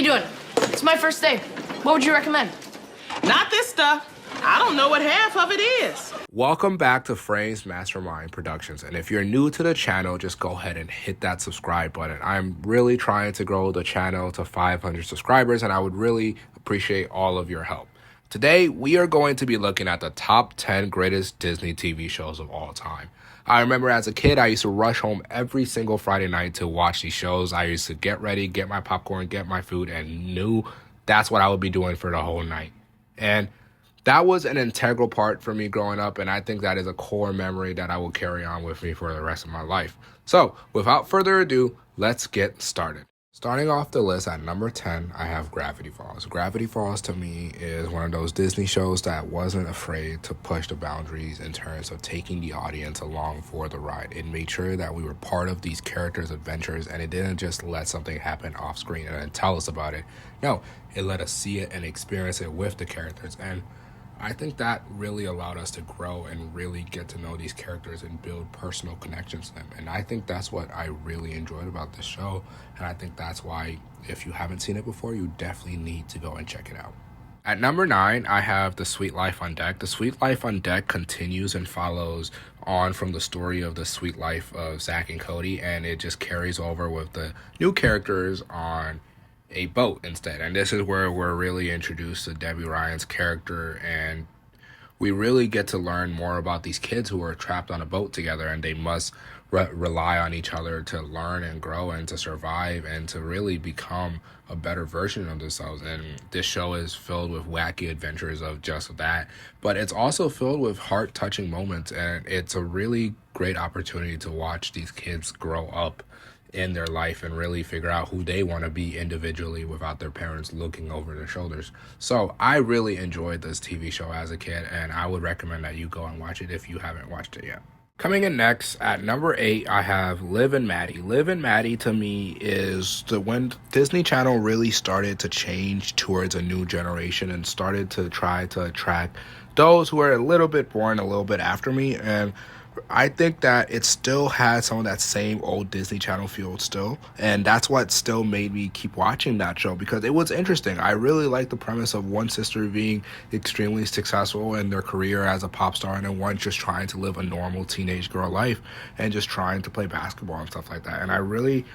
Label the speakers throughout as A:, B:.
A: you doing? It's my first day. What would you recommend?
B: Not this stuff. I don't know what half of it is.
C: Welcome back to Frames Mastermind Productions, and if you're new to the channel, just go ahead and hit that subscribe button. I'm really trying to grow the channel to 500 subscribers, and I would really appreciate all of your help. Today, we are going to be looking at the top 10 greatest Disney TV shows of all time. I remember as a kid, I used to rush home every single Friday night to watch these shows. I used to get ready, get my popcorn, get my food, and knew that's what I would be doing for the whole night. And that was an integral part for me growing up, and I think that is a core memory that I will carry on with me for the rest of my life. So, without further ado, let's get started. Starting off the list at number 10, I have Gravity Falls. Gravity Falls to me is one of those Disney shows that wasn't afraid to push the boundaries in terms of taking the audience along for the ride. It made sure that we were part of these characters' adventures, and it didn't just let something happen off screen and then tell us about it. No, it let us see it and experience it with the characters. And I think that really allowed us to grow and really get to know these characters and build personal connections to them. And I think that's what I really enjoyed about this show. And I think that's why, if you haven't seen it before, you definitely need to go and check it out. At number 9, I have The Suite Life on Deck. The Suite Life on Deck continues and follows on from the story of the sweet life of Zack and Cody, and it just carries over with the new characters on a boat instead. And this is where we're really introduced to Debby Ryan's character, and we really get to learn more about these kids who are trapped on a boat together, and they must rely on each other to learn and grow and to survive and to really become a better version of themselves. And this show is filled with wacky adventures of just that, but it's also filled with heart-touching moments, and it's a really great opportunity to watch these kids grow up in their life and really figure out who they want to be individually without their parents looking over their shoulders. So I really enjoyed this TV show as a kid, and I would recommend that you go and watch it if you haven't watched it yet. Coming in next at number 8, I have Liv and Maddie. Liv and Maddie to me is when Disney Channel really started to change towards a new generation and started to try to attract those who are a little bit born a little bit after me. And I think that it still had some of that same old Disney Channel feel still, and that's what still made me keep watching that show because it was interesting. I really liked the premise of one sister being extremely successful in their career as a pop star, and then one just trying to live a normal teenage girl life and just trying to play basketball and stuff like that. And I really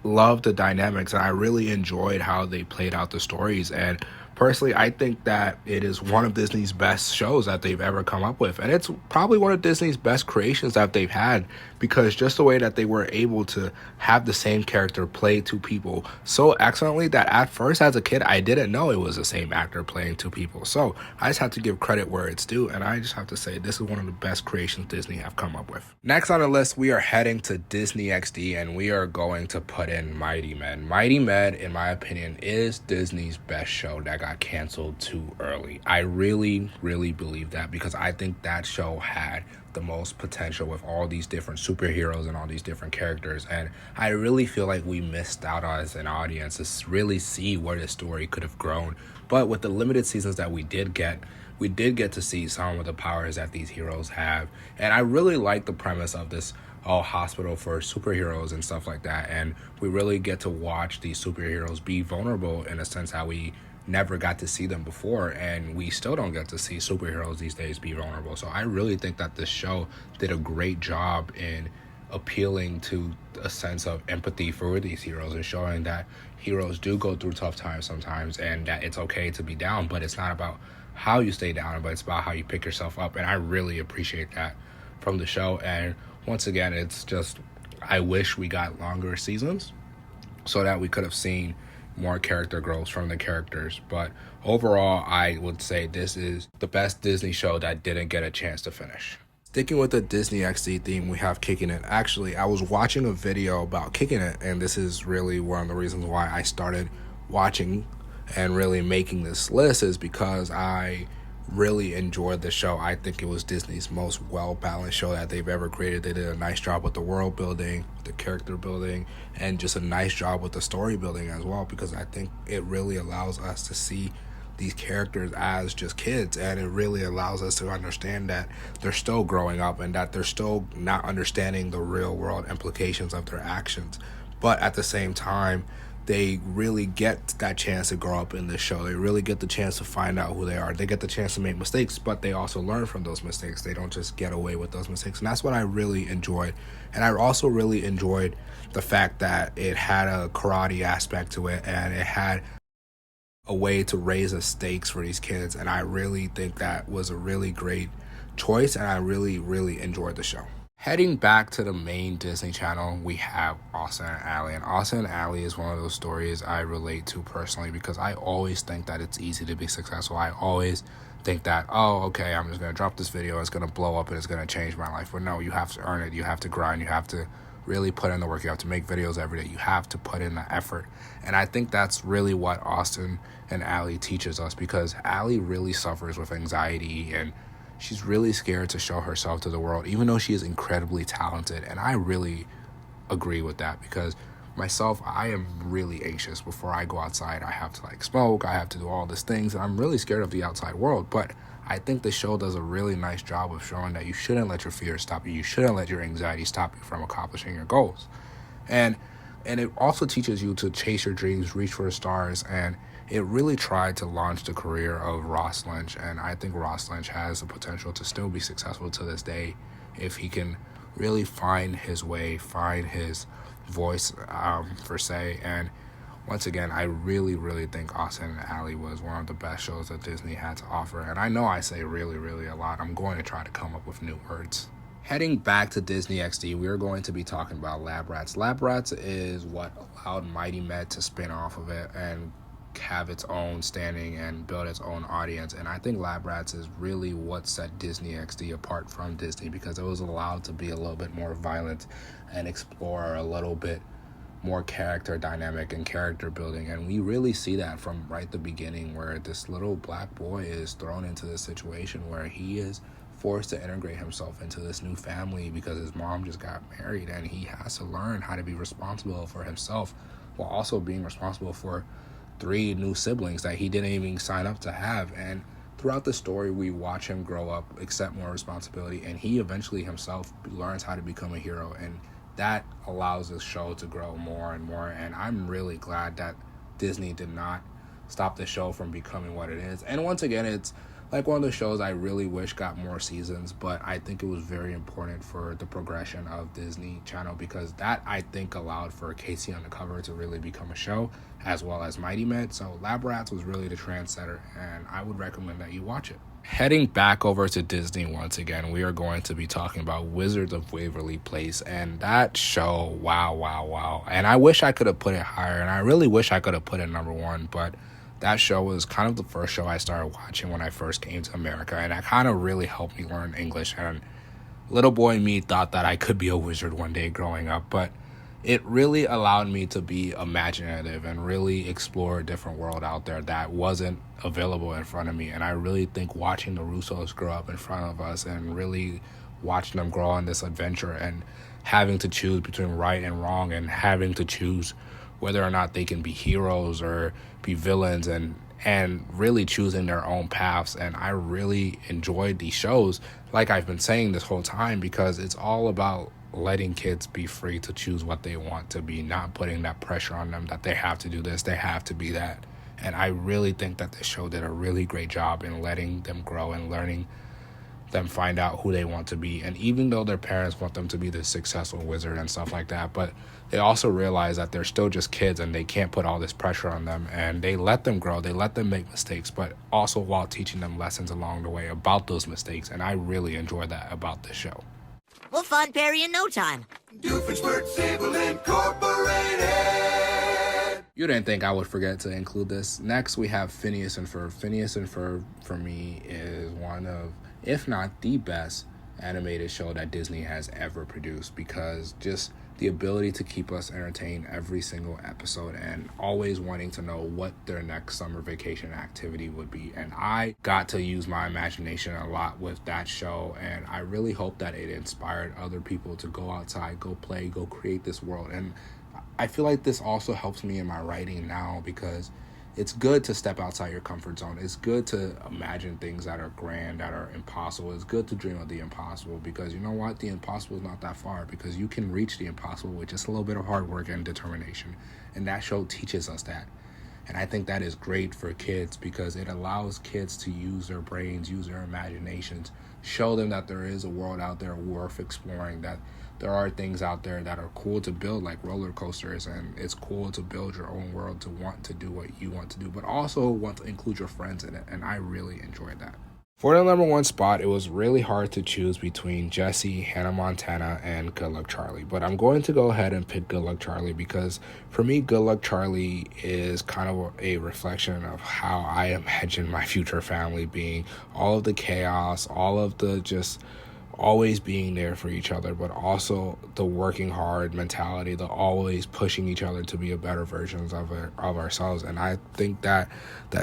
C: loved the dynamics, and I really enjoyed how they played out the stories. And personally, I think that it is one of Disney's best shows that they've ever come up with. And it's probably one of Disney's best creations that they've had, because just the way that they were able to have the same character play two people so excellently that at first as a kid, I didn't know it was the same actor playing two people. So I just have to give credit where it's due. And I just have to say this is one of the best creations Disney have come up with. Next on the list, we are heading to Disney XD, and we are going to put in Mighty Men. Mighty Men, in my opinion, is Disney's best show that got canceled too early. I really believe that, because I think that show had the most potential with all these different superheroes and all these different characters, and I really feel like we missed out as an audience to really see where the story could have grown. But with the limited seasons that we did get to see some of the powers that these heroes have, and I really like the premise of this hospital for superheroes and stuff like that, and we really get to watch these superheroes be vulnerable in a sense how we never got to see them before, and we still don't get to see superheroes these days be vulnerable. So I really think that this show did a great job in appealing to a sense of empathy for these heroes and showing that heroes do go through tough times sometimes, and that it's okay to be down, but it's not about how you stay down, but it's about how you pick yourself up. And I really appreciate that from the show. And once again, it's just, I wish we got longer seasons so that we could have seen more character growth from the characters. But overall, I would say this is the best Disney show that didn't get a chance to finish. Sticking with the Disney XD theme, we have Kicking It. Actually, I was watching a video about Kicking It, and this is really one of the reasons why I started watching and really making this list, is because I really enjoyed the show. I think it was Disney's most well-balanced show that they've ever created. They did a nice job with the world building, the character building, and just a nice job with the story building as well, because I think it really allows us to see these characters as just kids, and it really allows us to understand that they're still growing up and that they're still not understanding the real world implications of their actions. But at the same time, they really get that chance to grow up in this show. They really get the chance to find out who they are. They get the chance to make mistakes, but they also learn from those mistakes. They don't just get away with those mistakes. And that's what I really enjoyed. And I also really enjoyed the fact that it had a karate aspect to it, and it had a way to raise the stakes for these kids. And I really think that was a really great choice, and I really, really enjoyed the show. Heading back to the main Disney Channel, we have Austin and Ally. And Austin and Ally is one of those stories I relate to personally, because I always think that it's easy to be successful. I always think that, oh, okay, I'm just going to drop this video, it's going to blow up, and it's going to change my life. But no, you have to earn it. You have to grind. You have to really put in the work. You have to make videos every day. You have to put in the effort. And I think that's really what Austin and Ally teaches us, because Ally really suffers with anxiety, and she's really scared to show herself to the world, even though she is incredibly talented. And I really agree with that, because myself, I am really anxious before I go outside. I have to smoke, I have to do all these things, and I'm really scared of the outside world. But I think the show does a really nice job of showing that you shouldn't let your fears stop you. You shouldn't let your anxiety stop you from accomplishing your goals. And it also teaches you to chase your dreams, reach for the stars, and it really tried to launch the career of Ross Lynch. And I think Ross Lynch has the potential to still be successful to this day if he can really find his way, find his voice, per se. And once again, I really, really think Austin and Ally was one of the best shows that Disney had to offer. And I know I say really, really a lot. I'm going to try to come up with new words. Heading back to Disney XD, we're going to be talking about Lab Rats. Lab Rats is what allowed Mighty Med to spin off of it and have its own standing and build its own audience. And I think Lab Rats is really what set Disney XD apart from Disney, because it was allowed to be a little bit more violent and explore a little bit more character dynamic and character building. And we really see that from right the beginning, where this little black boy is thrown into this situation where he is forced to integrate himself into this new family because his mom just got married, and he has to learn how to be responsible for himself while also being responsible for 3 new siblings that he didn't even sign up to have. And throughout the story, we watch him grow up, accept more responsibility, and he eventually himself learns how to become a hero. And that allows this show to grow more and more. And I'm really glad that Disney did not stop the show from becoming what it is. And once again, it's like one of the shows I really wish got more seasons, but I think it was very important for the progression of Disney Channel, because that, I think, allowed for Casey Undercover to really become a show, as well as Mighty Med. So Lab Rats was really the trendsetter, and I would recommend that you watch it. Heading back over to Disney once again, we are going to be talking about Wizards of Waverly Place. And that show, wow. And I wish I could have put it higher, and I really wish I could have put it number 1, but that show was kind of the first show I started watching when I first came to America, and that kind of really helped me learn English. And little boy me thought that I could be a wizard one day growing up, but it really allowed me to be imaginative and really explore a different world out there that wasn't available in front of me. And I really think watching the Russos grow up in front of us and really watching them grow on this adventure and having to choose between right and wrong, and having to choose whether or not they can be heroes or be villains, and really choosing their own paths. And I really enjoyed these shows, like I've been saying this whole time, because it's all about letting kids be free to choose what they want to be, not putting that pressure on them that they have to do this, they have to be that. And I really think that this show did a really great job in letting them grow and learning them find out who they want to be. And even though their parents want them to be this successful wizard and stuff like that, but they also realize that they're still just kids and they can't put all this pressure on them, and they let them grow, they let them make mistakes, but also while teaching them lessons along the way about those mistakes. And I really enjoy that about this show.
D: We'll find Perry in no time.
E: Doofenshmirtz Incorporated.
C: You didn't think I would forget to include this. Next, we have Phineas and Ferb. Phineas and Ferb, for me, is one of, if not the best animated show that Disney has ever produced, because just the ability to keep us entertained every single episode and always wanting to know what their next summer vacation activity would be. And I got to use my imagination a lot with that show, and I really hope that it inspired other people to go outside, go play, go create this world. And I feel like this also helps me in my writing now, because it's good to step outside your comfort zone. It's good to imagine things that are grand, that are impossible. It's good to dream of the impossible, because you know what? The impossible is not that far, because you can reach the impossible with just a little bit of hard work and determination. And that show teaches us that. And I think that is great for kids, because it allows kids to use their brains, use their imaginations, show them that there is a world out there worth exploring, that there are things out there that are cool to build, like roller coasters, and it's cool to build your own world, to want to do what you want to do, but also want to include your friends in it. And I really enjoyed that. For the number 1 spot, it was really hard to choose between Jessie, Hannah Montana, and Good Luck Charlie. But I'm going to go ahead and pick Good Luck Charlie, because for me, Good Luck Charlie is kind of a reflection of how I imagine my future family being. All of the chaos, all of the just always being there for each other, but also the working hard mentality, the always pushing each other to be a better versions of ourselves. And I think that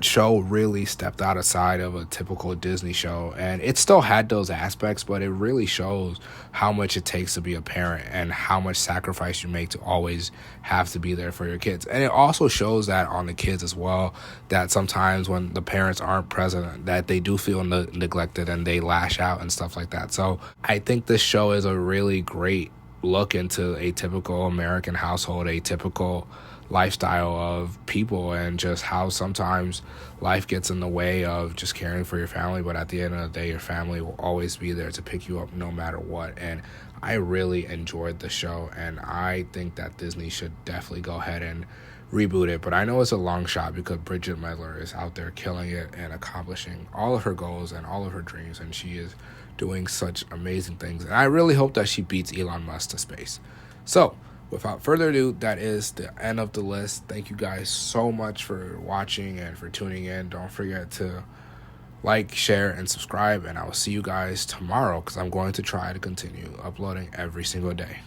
C: show really stepped outside of a typical Disney show, and it still had those aspects, but it really shows how much it takes to be a parent and how much sacrifice you make to always have to be there for your kids. And it also shows that on the kids as well, that sometimes when the parents aren't present, that they do feel neglected and they lash out and stuff like that. So I think this show is a really great look into a typical American household, a typical lifestyle of people, and just how sometimes life gets in the way of just caring for your family. But at the end of the day, your family will always be there to pick you up no matter what. And I really enjoyed the show, and I think that Disney should definitely go ahead and reboot it. But I know it's a long shot, because Bridget Mendler is out there killing it and accomplishing all of her goals and all of her dreams, and she is doing such amazing things. And I really hope that she beats Elon Musk to space. So without further ado, that is the end of the list. Thank you guys so much for watching and for tuning in. Don't forget to like, share, and subscribe, and I will see you guys tomorrow, because I'm going to try to continue uploading every single day.